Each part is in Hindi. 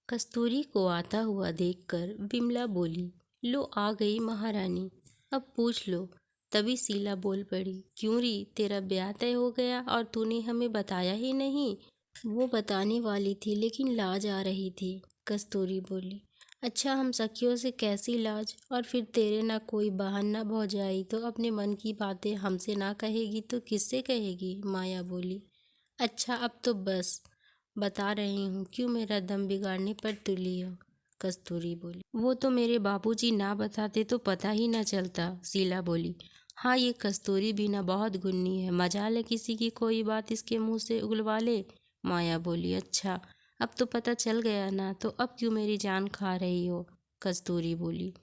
कस्तूरी को आता हुआ देखकर विमला बोली, लो आ गई महारानी, अब पूछ लो। तभी शीला बोल पड़ी, क्यों री, तेरा ब्याह तय हो गया और तूने हमें बताया ही नहीं। वो बताने वाली थी लेकिन लाज आ रही थी। कस्तूरी बोली, अच्छा हम सखियों से कैसी लाज, और फिर तेरे ना कोई बहन ना भौजाई तो अपने मन की बातें हमसे ना कहेगी तो किससे कहेगी। माया बोली, अच्छा अब तो बस बता रही हूँ, क्यों मेरा दम बिगाड़ने पर तुली हो। कस्तूरी बोली, वो तो मेरे बाबूजी ना बताते तो पता ही ना चलता। शीला बोली, हाँ ये कस्तूरी भी ना बहुत गुन्नी है, मजाल है किसी की कोई बात इसके मुंह से उगलवा ले। माया बोली, अच्छा अब तो पता चल गया ना, तो अब क्यों मेरी जान खा रही हो। कस्तूरी बोली,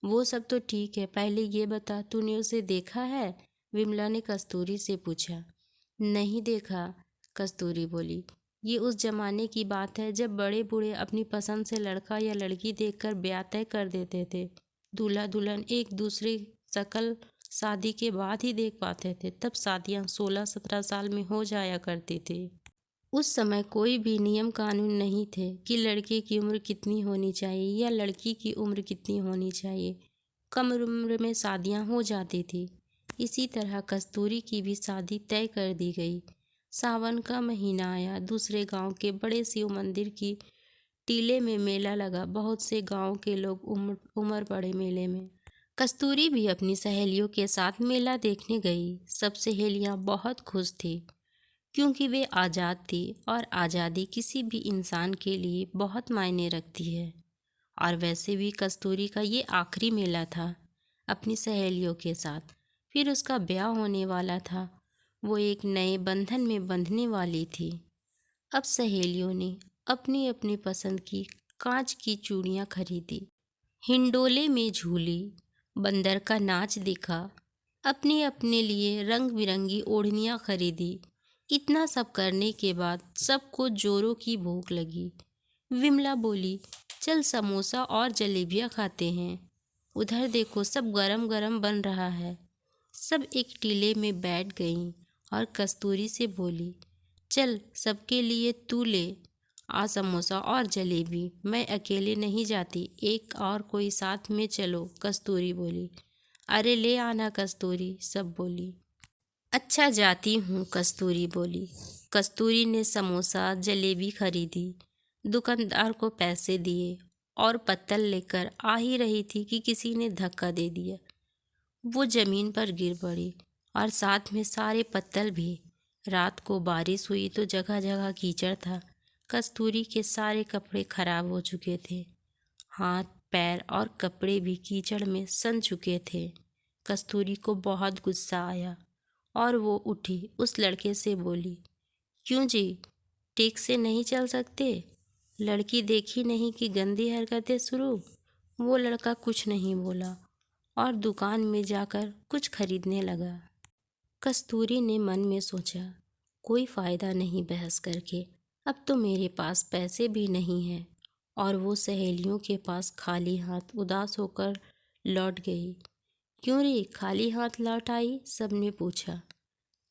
वो सब तो ठीक है, पहले ये बता तूने उसे देखा है। विमला ने कस्तूरी से पूछा। नहीं देखा। कस्तूरी बोली, ये उस जमाने की बात है जब बड़े बूढ़े अपनी पसंद से लड़का या लड़की देखकर ब्याह तय कर देते थे। दूल्हा दुल्हन एक दूसरे शकल शादी के बाद ही देख पाते थे। तब शादियां 16-17 साल में हो जाया करती थी। उस समय कोई भी नियम कानून नहीं थे कि लड़के की उम्र कितनी होनी चाहिए या लड़की की उम्र कितनी होनी चाहिए। कम उम्र में शादियां हो जाती थी। इसी तरह कस्तूरी की भी शादी तय कर दी गई। सावन का महीना आया। दूसरे गांव के बड़े शिव मंदिर की टीले में मेला लगा। बहुत से गांव के लोग उमड़ पड़े मेले में। कस्तूरी भी अपनी सहेलियों के साथ मेला देखने गई। सब सहेलियां बहुत खुश थी क्योंकि वे आज़ाद थी और आज़ादी किसी भी इंसान के लिए बहुत मायने रखती है। और वैसे भी कस्तूरी का ये आखिरी मेला था अपनी सहेलियों के साथ। फिर उसका ब्याह होने वाला था। वो एक नए बंधन में बंधने वाली थी। अब सहेलियों ने अपनी अपनी पसंद की कांच की चूड़ियाँ खरीदी, हिंडोले में झूली, बंदर का नाच देखा, अपने अपने लिए रंग बिरंगी ओढ़नियाँ खरीदी। इतना सब करने के बाद सबको जोरों की भूख लगी। विमला बोली, चल समोसा और जलेबियाँ खाते हैं। उधर देखो सब गरम गरम बन रहा है। सब एक टीले में बैठ गईं और कस्तूरी से बोली, चल सबके लिए तू ले आ समोसा और जलेबी, मैं अकेले नहीं जाती, एक और कोई साथ में चलो। कस्तूरी बोली, अरे ले आना कस्तूरी, सब बोली। अच्छा जाती हूँ, कस्तूरी बोली। कस्तूरी ने समोसा जलेबी खरीदी, दुकानदार को पैसे दिए और पत्तल लेकर आ ही रही थी कि किसी ने धक्का दे दिया। वो जमीन पर गिर पड़ी और साथ में सारे पत्तल भी। रात को बारिश हुई तो जगह जगह कीचड़ था। कस्तूरी के सारे कपड़े खराब हो चुके थे। हाथ पैर और कपड़े भी कीचड़ में सन चुके थे। कस्तूरी को बहुत गुस्सा आया और वो उठी, उस लड़के से बोली, क्यों जी, ठीक से नहीं चल सकते? लड़की देखी नहीं कि गंदी हरकतें शुरू। वो लड़का कुछ नहीं बोला और दुकान में जाकर कुछ खरीदने लगा। कस्तूरी ने मन में सोचा, कोई फायदा नहीं बहस करके, अब तो मेरे पास पैसे भी नहीं हैं। और वो सहेलियों के पास खाली हाथ उदास होकर लौट गई। क्यों रे, खाली हाथ लौट आई? सबने पूछा।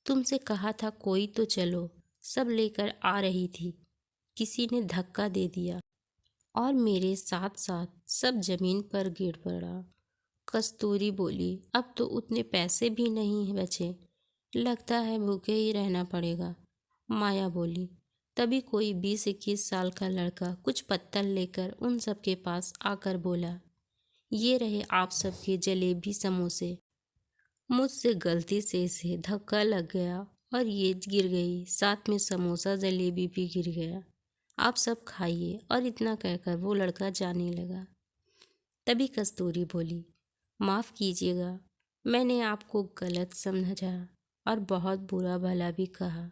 तुमसे कहा था कोई तो चलो, सब लेकर आ रही थी, किसी ने धक्का दे दिया और मेरे साथ साथ सब जमीन पर गिर पड़ा। कस्तूरी बोली, अब तो उतने पैसे भी नहीं बचे, लगता है भूखे ही रहना पड़ेगा। माया बोली, तभी कोई 20-21 साल का लड़का कुछ पत्तल लेकर उन सब के पास आकर बोला, ये रहे आप सबके जलेबी समोसे। मुझसे गलती से इसे धक्का लग गया और ये गिर गई, साथ में समोसा जलेबी भी गिर गया। आप सब खाइए। और इतना कहकर वो लड़का जाने लगा। तभी कस्तूरी बोली, माफ़ कीजिएगा, मैंने आपको गलत समझा और बहुत बुरा भला भी कहा।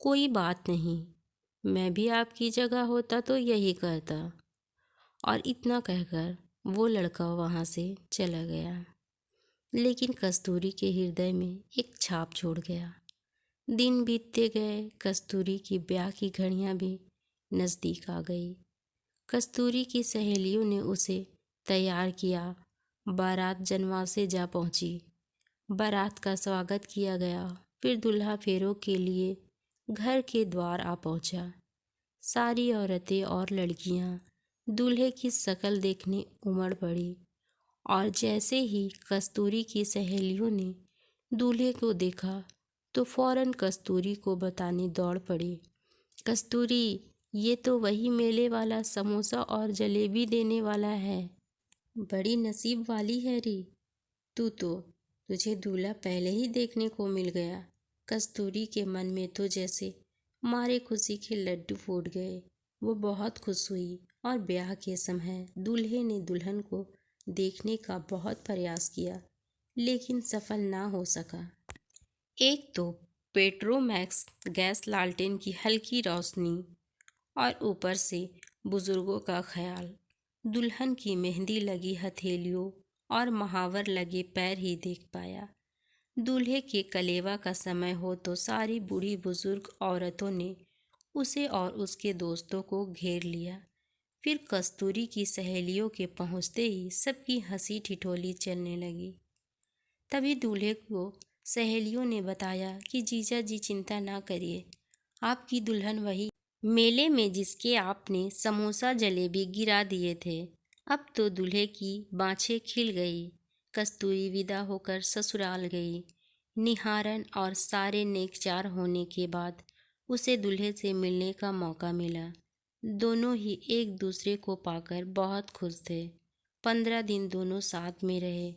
कोई बात नहीं, मैं भी आपकी जगह होता तो यही करता। और इतना कहकर वो लड़का वहाँ से चला गया। लेकिन कस्तूरी के हृदय में एक छाप छोड़ गया। दिन बीतते गए, कस्तूरी की ब्याह की घड़ियां भी नज़दीक आ गई। कस्तूरी की सहेलियों ने उसे तैयार किया। बारात जनवासे जा पहुंची। बारात का स्वागत किया गया। फिर दूल्हा फेरों के लिए घर के द्वार आ पहुंचा। सारी औरतें और लड़कियां दूल्हे की शक्ल देखने उमड़ पड़ी और जैसे ही कस्तूरी की सहेलियों ने दूल्हे को देखा तो फौरन कस्तूरी को बताने दौड़ पड़ी। कस्तूरी, ये तो वही मेले वाला समोसा और जलेबी देने वाला है। बड़ी नसीब वाली है री तू तो, तुझे दूल्हा पहले ही देखने को मिल गया। कस्तूरी के मन में तो जैसे मारे खुशी के लड्डू फूट गए। वो बहुत खुश हुई और ब्याह के समय दूल्हे ने दुल्हन को देखने का बहुत प्रयास किया, लेकिन सफल ना हो सका। एक तो पेट्रोमैक्स गैस लालटेन की हल्की रोशनी और ऊपर से बुजुर्गों का ख्याल। दुल्हन की मेहंदी लगी हथेलियों और महावर लगे पैर ही देख पाया। दूल्हे के कलेवा का समय हो तो सारी बूढ़ी बुजुर्ग औरतों ने उसे और उसके दोस्तों को घेर लिया। फिर कस्तूरी की सहेलियों के पहुंचते ही सबकी हंसी ठिठोली चलने लगी। तभी दूल्हे को सहेलियों ने बताया कि जीजा जी चिंता ना करिए, आपकी दुल्हन वही मेले में जिसके आपने समोसा जलेबी गिरा दिए थे। अब तो दूल्हे की बाँछें खिल गई। कस्तूरी विदा होकर ससुराल गई। निहारन और सारे नेकचार होने के बाद उसे दूल्हे से मिलने का मौका मिला। दोनों ही एक दूसरे को पाकर बहुत खुश थे। 15 दिन दोनों साथ में रहे।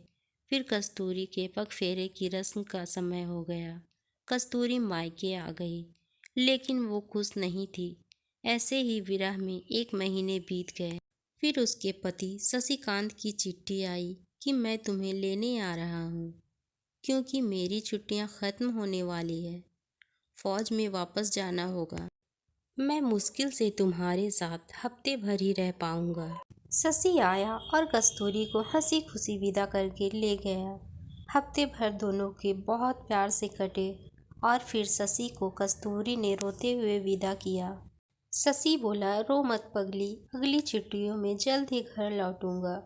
फिर कस्तूरी के पगफेरे की रस्म का समय हो गया। कस्तूरी मायके आ गई, लेकिन वो खुश नहीं थी। ऐसे ही विरह में 1 महीने बीत गए। फिर उसके पति शशिकांत की चिट्ठी आई कि मैं तुम्हें लेने आ रहा हूँ, क्योंकि मेरी छुट्टियाँ खत्म होने वाली है। फौज में वापस जाना होगा। मैं मुश्किल से तुम्हारे साथ हफ्ते भर ही रह पाऊंगा। शशि आया और कस्तूरी को हंसी खुशी विदा करके ले गया। हफ्ते भर दोनों के बहुत प्यार से कटे और फिर शशि को कस्तूरी ने रोते हुए विदा किया। शशि बोला, रो मत पगली, अगली छुट्टियों में जल्द ही घर लौटूंगा।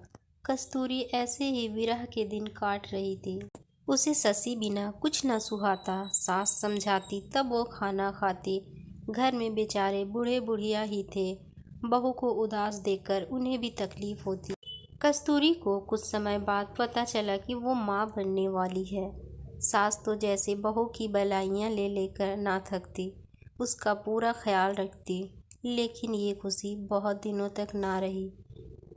कस्तूरी ऐसे ही विरह के दिन काट रही थी। उसे शशि बिना कुछ न सुहाता। सास समझाती तब वो खाना खाती। घर में बेचारे बूढ़े बुढ़िया ही थे। बहू को उदास देखकर उन्हें भी तकलीफ होती। कस्तूरी को कुछ समय बाद पता चला कि वो माँ बनने वाली है। सास तो जैसे बहू की बलाइयाँ ले लेकर ना थकती, उसका पूरा ख्याल रखती। लेकिन ये खुशी बहुत दिनों तक ना रही।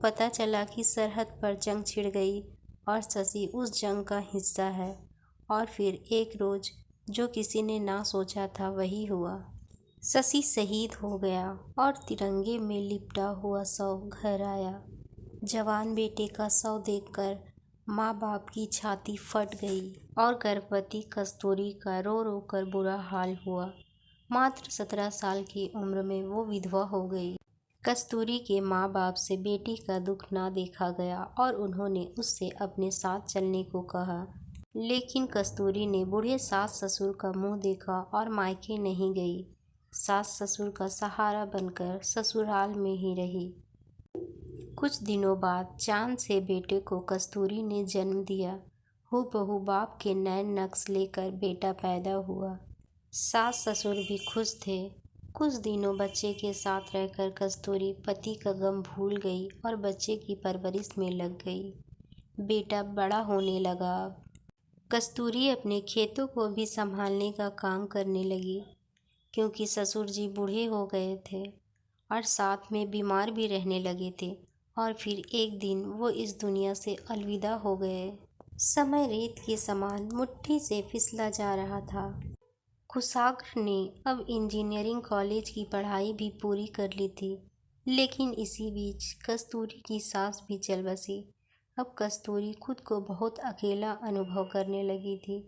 पता चला कि सरहद पर जंग छिड़ गई और शशि उस जंग का हिस्सा है। और फिर एक रोज जो किसी ने ना सोचा था वही हुआ। शशि शहीद हो गया और तिरंगे में लिपटा हुआ शव घर आया। जवान बेटे का शव देखकर माँ बाप की छाती फट गई और गर्भवती कस्तूरी का रो रो कर बुरा हाल हुआ। मात्र 17 साल की उम्र में वो विधवा हो गई। कस्तूरी के माँ बाप से बेटी का दुख ना देखा गया और उन्होंने उससे अपने साथ चलने को कहा, लेकिन कस्तूरी ने बूढ़े सास ससुर का मुंह देखा और मायके नहीं गई। सास ससुर का सहारा बनकर ससुराल में ही रही। कुछ दिनों बाद चांद से बेटे को कस्तूरी ने जन्म दिया। हूबहू बाप के नैन नक्श लेकर बेटा पैदा हुआ। सास ससुर भी खुश थे। कुछ दिनों बच्चे के साथ रहकर कस्तूरी पति का गम भूल गई और बच्चे की परवरिश में लग गई। बेटा बड़ा होने लगा। कस्तूरी अपने खेतों को भी संभालने का काम करने लगी, क्योंकि ससुर जी बूढ़े हो गए थे और साथ में बीमार भी रहने लगे थे। और फिर एक दिन वो इस दुनिया से अलविदा हो गए। समय रेत के समान मुट्ठी से फिसला जा रहा था। कुशाग्र ने अब इंजीनियरिंग कॉलेज की पढ़ाई भी पूरी कर ली थी, लेकिन इसी बीच कस्तूरी की सांस भी चल बसी। अब कस्तूरी खुद को बहुत अकेला अनुभव करने लगी थी।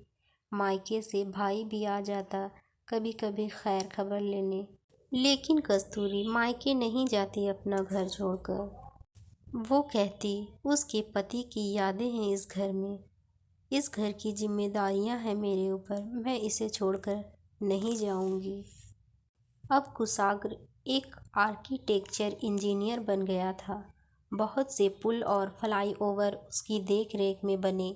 मायके से भाई भी आ जाता कभी कभी खैर खबर लेने, लेकिन कस्तूरी मायके नहीं जाती अपना घर छोड़कर। वो कहती, उसके पति की यादें हैं इस घर में, इस घर की जिम्मेदारियां हैं मेरे ऊपर, मैं इसे छोड़कर नहीं जाऊंगी। अब कुशाग्र एक आर्किटेक्चर इंजीनियर बन गया था। बहुत से पुल और फ्लाईओवर उसकी देख रेख में बने।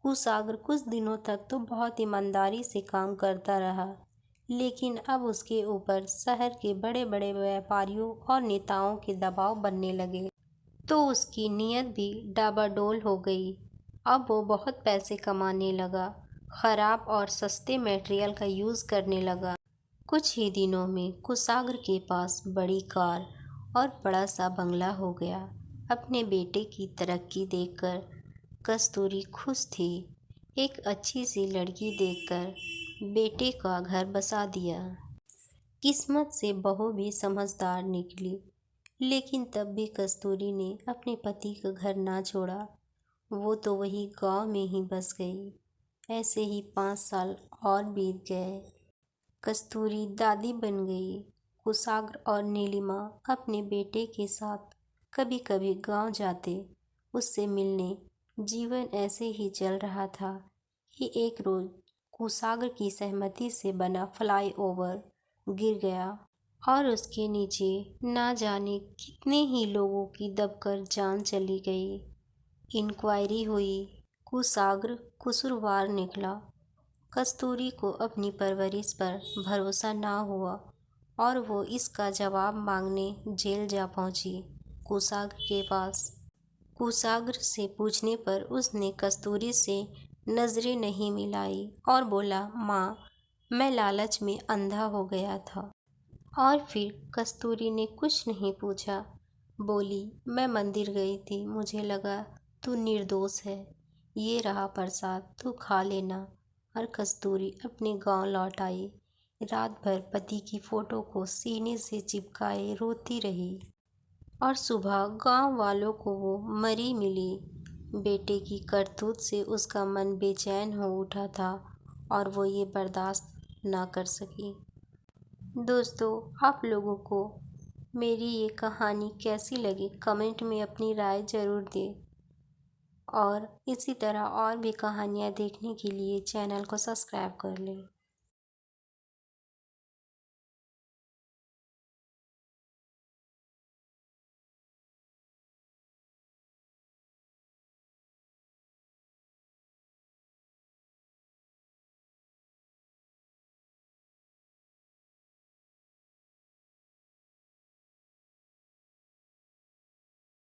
कुशाग्र कुछ दिनों तक तो बहुत ईमानदारी से काम करता रहा, लेकिन अब उसके ऊपर शहर के बड़े बड़े व्यापारियों और नेताओं के दबाव बनने लगे, तो उसकी नीयत भी डाबाडोल हो गई। अब वो बहुत पैसे कमाने लगा, खराब और सस्ते मटेरियल का यूज़ करने लगा। कुछ ही दिनों में कुशाग्र के पास बड़ी कार और बड़ा सा बंगला हो गया। अपने बेटे की तरक्की देखकर कस्तूरी खुश थी। एक अच्छी सी लड़की देखकर बेटे का घर बसा दिया। किस्मत से बहू भी समझदार निकली, लेकिन तब भी कस्तूरी ने अपने पति का घर ना छोड़ा। वो तो वही गांव में ही बस गई। ऐसे ही 5 साल और बीत गए। कस्तूरी दादी बन गई। कुशाग्र और नीलिमा अपने बेटे के साथ कभी कभी गांव जाते, उससे मिलने। जीवन ऐसे ही चल रहा था कि एक रोज कुशाग्र की सहमति से बना फ्लाईओवर गिर गया और उसके नीचे ना जाने कितने ही लोगों की दबकर जान चली गई। इंक्वायरी हुई, कुशाग्र कसूरवार निकला। कस्तूरी को अपनी परवरिश पर भरोसा ना हुआ और वो इसका जवाब मांगने जेल जा पहुंची, कुशाग्र के पास। कुशाग्र से पूछने पर उसने कस्तूरी से नजरें नहीं मिलाई और बोला, माँ, मैं लालच में अंधा हो गया था। और फिर कस्तूरी ने कुछ नहीं पूछा, बोली, मैं मंदिर गई थी, मुझे लगा तू निर्दोष है, ये रहा प्रसाद, तू खा लेना। और कस्तूरी अपने गांव लौट आई। रात भर पति की फोटो को सीने से चिपकाए रोती रही और सुबह गांव वालों को वो मरी मिली। बेटे की करतूत से उसका मन बेचैन हो उठा था और वो ये बर्दाश्त ना कर सकी। दोस्तों, आप लोगों को मेरी ये कहानी कैसी लगी कमेंट में अपनी राय ज़रूर दें और इसी तरह और भी कहानियाँ देखने के लिए चैनल को सब्सक्राइब कर लें।